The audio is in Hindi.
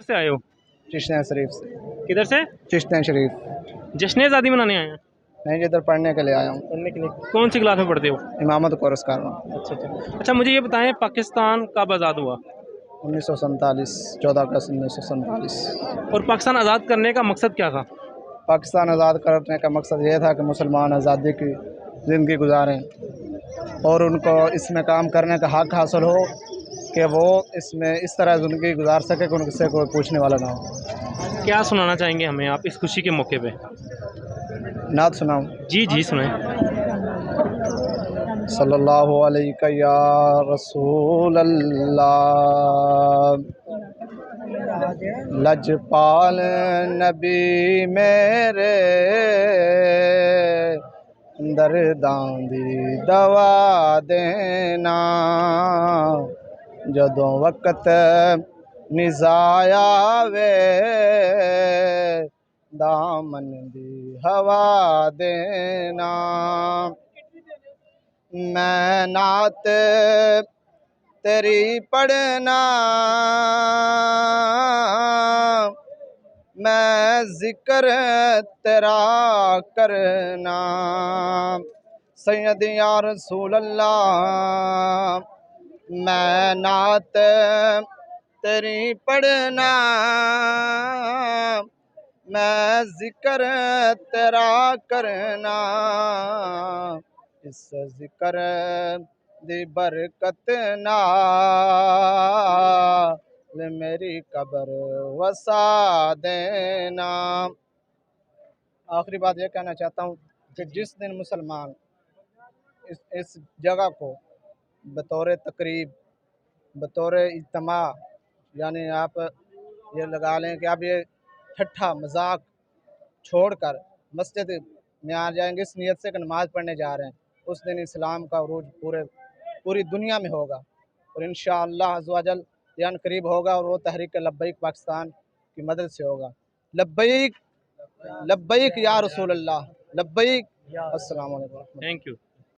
से आए हो? चिश्तिया शरीफ से। किधर से? चिश्तिया शरीफ। जश्न आज़ादी मनाने आए हैं? नहीं, इधर पढ़ने के लिए आया हूँ। पढ़ने के लिए। कौन सी क्लास में पढ़ते हो? इमामत कोर्स कर रहा हूँ। अच्छा, मुझे ये बताएं, पाकिस्तान कब आज़ाद हुआ? 1947, 14 अगस्त 1947। और पाकिस्तान आज़ाद करने का मकसद क्या था? पाकिस्तान आज़ाद करने का मकसद ये था कि मुसलमान आज़ादी की ज़िंदगी गुजारें और उनको इसमें काम करने का हक़ हासिल हो कि वो इसमें इस तरह ज़िंदगी गुजार सके कि उनसे कोई पूछने वाला ना हो। क्या सुनाना चाहेंगे हमें आप इस खुशी के मौके पे? नात सुनाऊँ? जी जी, सुनाएं। सल्लल्लाहु अलैहि या रसूल अल्लाह, लजपाल नबी मेरे, दर्दां दी दवा देना, जदों वक्त निज़ाया वे, दामन दी हवा देना। मैं नात तेरी पढ़ना, मैं जिक्र तेरा करना, सैयद या रसूल अल्लाह। मैं नात तेरी पढ़ना, मैं जिक्र तेरा करना, इस जिक्र दी बरकत नाल मेरी कब्र वसा देना। आखिरी बात ये कहना चाहता हूँ कि जिस दिन मुसलमान इस जगह को बतौर तकरीब, बतौर इज्तिमा, यानी आप ये लगा लें कि आप ये ठट्ठा मजाक छोड़कर मस्जिद में आ जाएंगे इस नियत से कि नमाज़ पढ़ने जा रहे हैं, उस दिन इस्लाम का उरूज पूरी दुनिया में होगा और इंशाअल्लाह अज़्ज़ व जल यान करीब होगा और वो तहरीक लब्बैक पाकिस्तान की मदद से होगा। लब्बैक लब्बैक या रसूल अल्लाह, लब्बैक। अस्सलाम वालेकुम। Thank you.